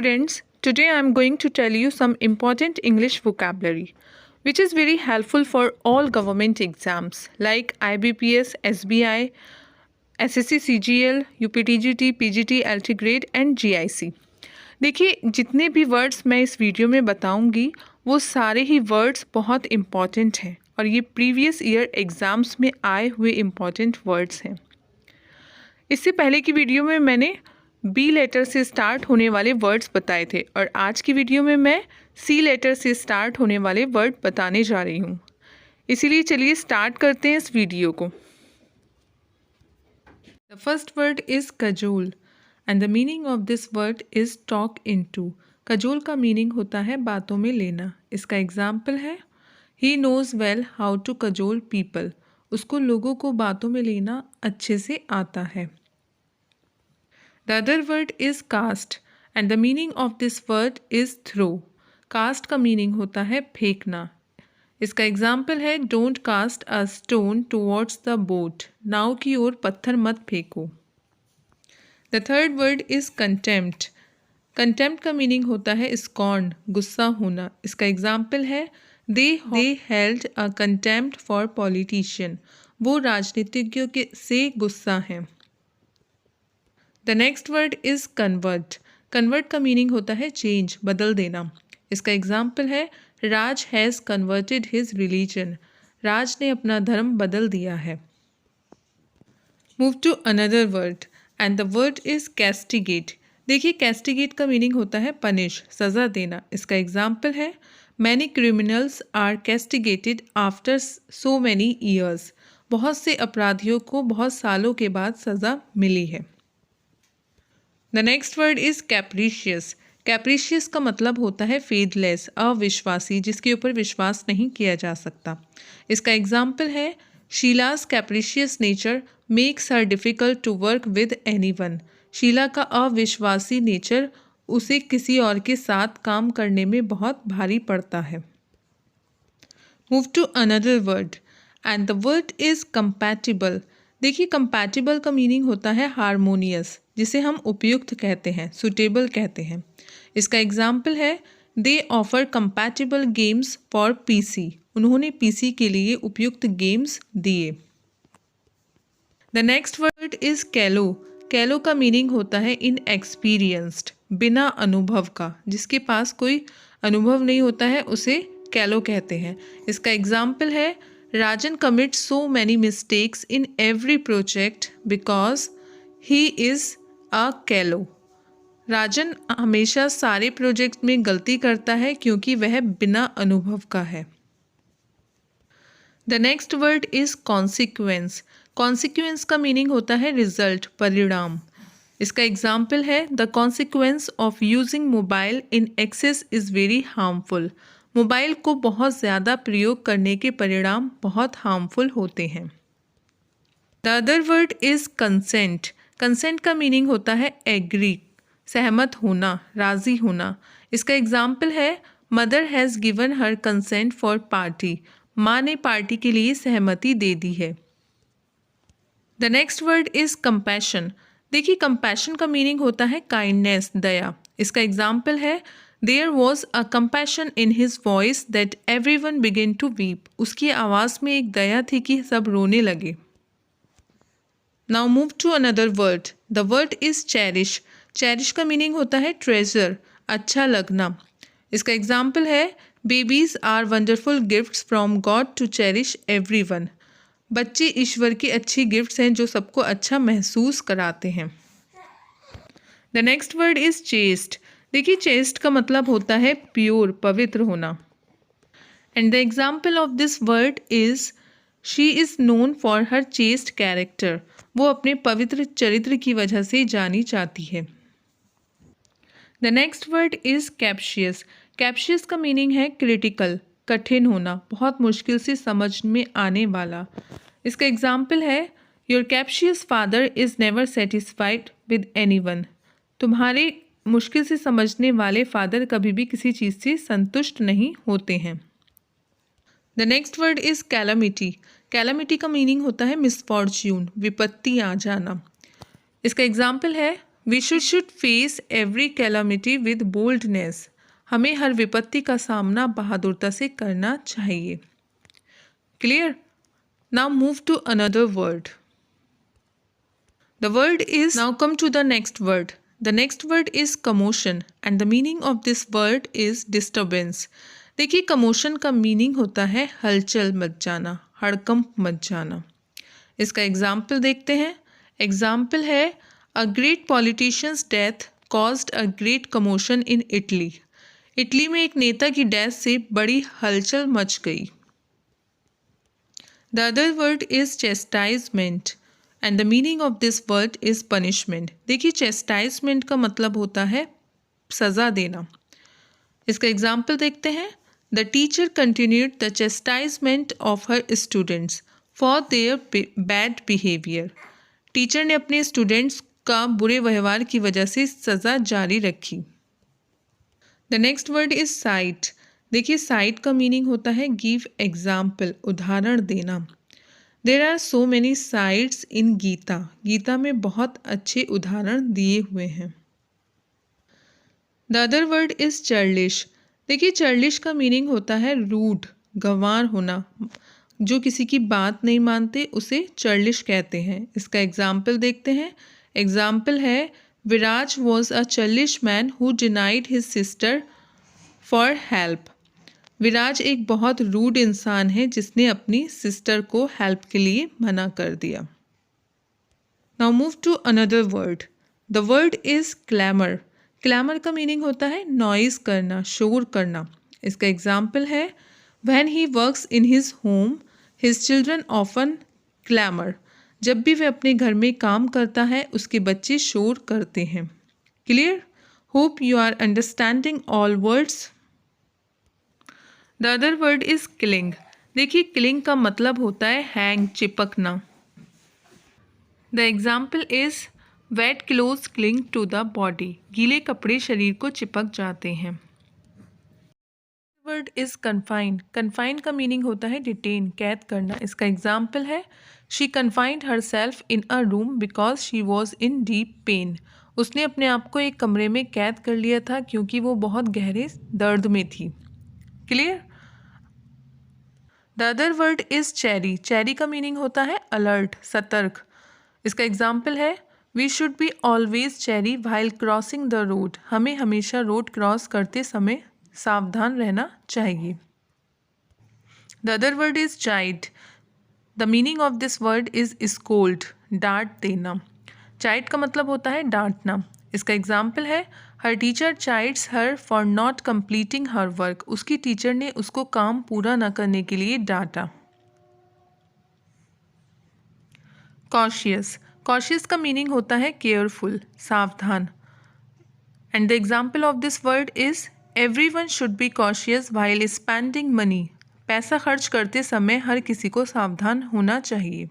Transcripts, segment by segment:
students, today I am going to tell you some important English vocabulary which is very helpful for all government exams like IBPS, SBI, SSC CGL, UPTGT, PGT, LT grade and GIC। देखिए जितने भी words मैं इस video में बताऊंगी वो सारे ही words बहुत इम्पॉर्टेंट हैं और ये प्रीवियस ईयर एग्ज़ाम्स में आए हुए इम्पॉर्टेंट वर्ड्स हैं। इससे पहले की वीडियो में मैंने बी लेटर से स्टार्ट होने वाले वर्ड्स बताए थे और आज की वीडियो में मैं सी लेटर से स्टार्ट होने वाले वर्ड बताने जा रही हूँ। इसीलिए चलिए स्टार्ट करते हैं इस वीडियो को। The first word is cajole and the meaning of this word is talk into. Cajole का मीनिंग होता है बातों में लेना। इसका एग्जाम्पल है he knows well how to cajole people. उसको लोगों को बातों में लेना अच्छे से आता है। The other word is cast and the meaning of this word is throw. Cast का meaning होता है फेंकना। इसका एग्जाम्पल है Don't cast a stone towards the boat. नाव की ओर पत्थर मत फेंको। The third word is contempt. Contempt का meaning होता है scorn, गुस्सा होना। इसका एग्जाम्पल है They held a contempt for politician. वो राजनीतिज्ञों के से गुस्सा हैं। The next word is convert. Convert का मीनिंग होता है चेंज, बदल देना। इसका एग्जाम्पल है Raj has converted his religion. Raj ने अपना धर्म बदल दिया है। Move to another word and the word is castigate. देखिए कैस्टिगेट का मीनिंग होता है पनिश, सज़ा देना। इसका एग्जाम्पल है many criminals are castigated after so many years. बहुत से अपराधियों को बहुत सालों के बाद सज़ा मिली है। The next word is capricious. Capricious का मतलब होता है फेथलेस, अविश्वासी, जिसके ऊपर विश्वास नहीं किया जा सकता। इसका एग्जाम्पल है Sheela's capricious nature makes her difficult to work with anyone. Sheela का अविश्वासी नेचर उसे किसी और के साथ काम करने में बहुत भारी पड़ता है। Move to another word and the word is compatible. देखिए कंपैटिबल का मीनिंग होता है हारमोनियस, जिसे हम उपयुक्त कहते हैं, सुटेबल कहते हैं। इसका एग्जाम्पल है दे offer compatible games for PC. उन्होंने पीसी के लिए उपयुक्त गेम्स दिए। द नेक्स्ट वर्ड इज़ कैलो। कैलो का मीनिंग होता है इनएक्सपीरियंस्ड, बिना अनुभव का। जिसके पास कोई अनुभव नहीं होता है उसे कैलो कहते हैं। इसका एग्जाम्पल है Rajan commit so many mistakes in every project because he is a callow. Rajan हमेशा सारे प्रोजेक्ट में गलती करता है क्योंकि वह बिना अनुभव का है। The next word is consequence. Consequence का मीनिंग होता है रिजल्ट, परिणाम। इसका एग्जाम्पल है the consequence of using mobile in excess is very harmful. Mobile को बहुत ज़्यादा प्रयोग करने के परिणाम बहुत हार्मफुल होते हैं। The other word is consent. Consent का मीनिंग होता है एग्री, सहमत होना, राज़ी होना। इसका एग्जाम्पल है mother has given her consent for party. माँ ने पार्टी के लिए सहमति दे दी है। The next word is compassion. देखिए कंपैशन का मीनिंग होता है काइंडनेस, दया। इसका एग्जाम्पल है there was a compassion in his voice that everyone began to weep. उसकी आवाज़ में एक दया थी कि सब रोने लगे। Now move to another word. The word is cherish. Cherish का मीनिंग होता है ट्रेजर, अच्छा लगना। इसका एग्जाम्पल है babies are wonderful gifts from God to cherish everyone. बच्चे ईश्वर की अच्छी गिफ्ट्स हैं जो सबको अच्छा महसूस कराते हैं। The next word is chest. देखिए चेस्ट का मतलब होता है प्योर, पवित्र होना। And the example of this word is she is known for her chest character. वो अपने पवित्र चरित्र की वजह से जानी जाती है। The next word is captious. Captious का मीनिंग है क्रिटिकल, कठिन होना, बहुत मुश्किल से समझ में आने वाला। इसका एग्जाम्पल है your captious father is never satisfied with anyone. तुम्हारे मुश्किल से समझने वाले फादर कभी भी किसी चीज़ से संतुष्ट नहीं होते हैं। The next word is calamity. Calamity का मीनिंग होता है मिसफॉर्च्यून, विपत्ति आ जाना। इसका एग्जाम्पल है we should face every calamity with boldness. हमें हर विपत्ति का सामना बहादुरता से करना चाहिए। Clear? Now move to another word. The word is, now come to the next word. The next word is commotion and the meaning of this word is disturbance. देखिए commotion का meaning होता है हलचल मच जाना, हड़कंप much जाना। इसका example देखते हैं। एग्जाम्पल है A great politician's death caused a great commotion in Italy. Italy में एक नेता की डेथ से बड़ी हलचल मच गई। The other word is chastisement and the meaning of this word is punishment. देखिए chastisement का मतलब होता है सज़ा देना। इसका एग्जाम्पल देखते हैं। The teacher continued the chastisement of her students for their bad behavior. Teacher ने अपने स्टूडेंट्स का बुरे व्यवहार की वजह से सज़ा जारी रखी। The next word is cite. देखिए cite का मीनिंग होता है give example, उदाहरण देना। There are so many sites in Gita. Gita में बहुत अच्छे उदाहरण दिए हुए हैं। The other word is churlish. देखिए churlish का मीनिंग होता है रूड, गंवार होना। जो किसी की बात नहीं मानते उसे churlish कहते हैं। इसका एग्जाम्पल देखते हैं। एग्जाम्पल है विराज was a churlish man who denied his sister for help. विराज एक बहुत रूड इंसान है जिसने अपनी सिस्टर को हेल्प के लिए मना कर दिया। Now move to another word. The word is clamour. Clamour का मीनिंग होता है नॉइज करना, शोर करना। इसका एग्जाम्पल है when he works in his home his children often clamour. जब भी वह अपने घर में काम करता है उसके बच्चे शोर करते हैं। Clear? Hope you are understanding all words. The other word is cling. देखिए क्लिंग का मतलब होता है हैंग, चिपकना। The example is wet cloth cling to the body. गीले कपड़े शरीर को चिपक जाते हैं। Word is confined. कन्फाइंड का मीनिंग होता है डिटेन, कैद करना। इसका एग्जाम्पल है she confined herself in a room because she was in deep pain. उसने अपने आप को एक कमरे में कैद कर लिया था क्योंकि वो बहुत गहरे दर्द में थी। Clear? The other word is chary. Chary का मीनिंग होता है अलर्ट, सतर्क। इसका एग्जाम्पल है we should be always chary while crossing the road. हमें हमेशा रोड क्रॉस करते समय सावधान रहना चाहिए। The other word is chide. The meaning of this word is scold, डांट देना। चाइड का मतलब होता है डांटना। इसका एग्जाम्पल है her teacher chides her for not completing her work. उसकी टीचर ने उसको काम पूरा न करने के लिए डांटा। कॉशियस। कॉशियस का मीनिंग होता है केयरफुल, सावधान। And the example of this word is everyone should be cautious while spending money. पैसा खर्च करते समय हर किसी को सावधान होना चाहिए।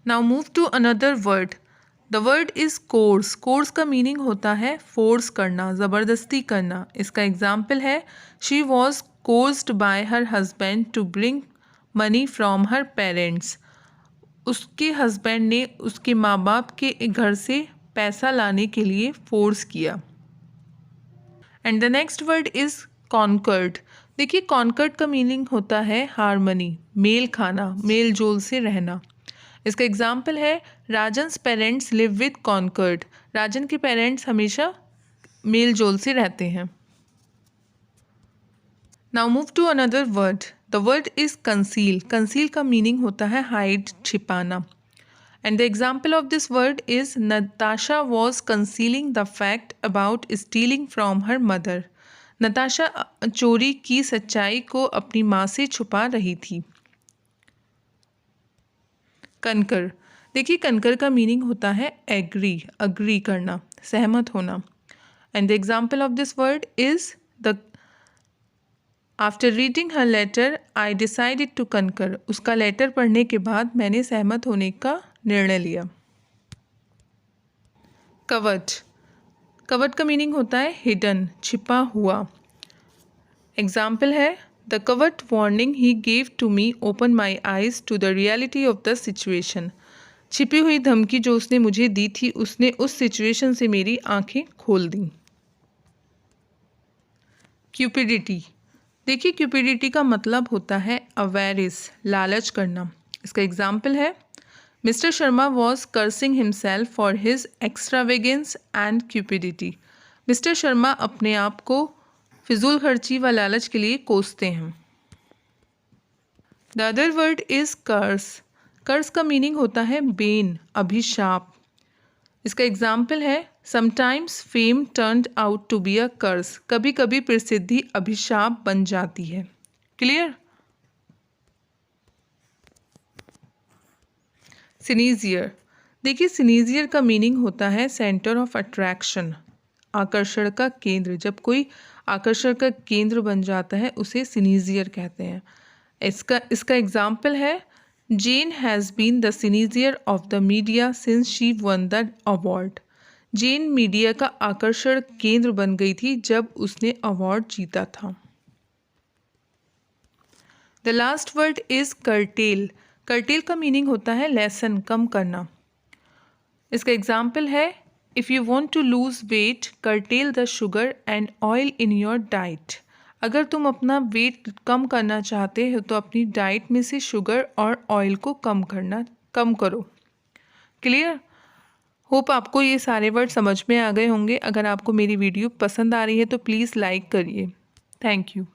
Now move to another word. The word is coerce. Coerce का मीनिंग होता है फोर्स करना, ज़बरदस्ती करना। इसका एग्जाम्पल है she was coerced by her husband to bring money from her parents. उसके हस्बैंड ने उसके माँ बाप के घर से पैसा लाने के लिए फोर्स किया। And the next word is concord. देखिए कॉन्कर्ड का मीनिंग होता है हारमनी, मेल खाना, मेल जोल से रहना। इसका एग्जाम्पल है Rajan's parents live with concord. Rajan के पेरेंट्स हमेशा मेल जोल से रहते हैं। Now move to another word. The word is conceal. Conceal का मीनिंग होता है हाइड, छिपाना। And the example of this word is Natasha was concealing the fact about stealing from her mother. Natasha चोरी की सच्चाई को अपनी माँ से छुपा रही थी। कनकर। देखिए कनकर का मीनिंग होता है एग्री, अग्री करना, सहमत होना। And the example of this word is the after reading her letter I decided to concur. उसका लेटर पढ़ने के बाद मैंने सहमत होने का निर्णय लिया। कवर्ड। कवर्ड का मीनिंग होता है हिडन, छिपा हुआ। एग्जाम्पल है the covert warning he gave to me open my eyes to the reality of the situation. छिपी हुई धमकी जो उसने मुझे दी थी, उसने उस सिचुएशन से मेरी आंखें खोल दी। क्यूपिडिटी। देखिए, क्यूपिडिटी का मतलब होता है अवेरिस, लालच करना। इसका एग्जाम्पल है, mister Sharma was cursing himself for his extravagance and cupidity. Mister Sharma अपने आप को फिजूल खर्ची व लालच के लिए कोसते हैं। The other word is curse. Curse का मीनिंग होता है बेन, अभिशाप। इसका एग्जाम्पल है, sometimes fame turned out to be a curse. कभी कभी प्रसिद्धि अभिशाप बन जाती है। क्लियर? सिनीजियर। देखिए, सिनीजियर का मीनिंग होता है सेंटर ऑफ अट्रैक्शन, आकर्षण का केंद्र। जब कोई आकर्षण का केंद्र बन जाता है उसे सिनीजियर कहते हैं। इसका एग्जाम्पल है, Jane has been the cynosure of the media since she won the award. Jane media का आकर्षण केंद्र बन गई थी जब उसने अवार्ड जीता था। The last word is curtail. Curtail का मीनिंग होता है लेसन, कम करना। इसका एग्जाम्पल है, if you want to lose weight curtail the sugar and oil in your diet. अगर तुम अपना वेट कम करना चाहते हो तो अपनी डाइट में से शुगर और ऑयल को कम करो। क्लियर? होप आपको ये सारे वर्ड समझ में आ गए होंगे। अगर आपको मेरी वीडियो पसंद आ रही है तो प्लीज़ लाइक करिए। Thank you.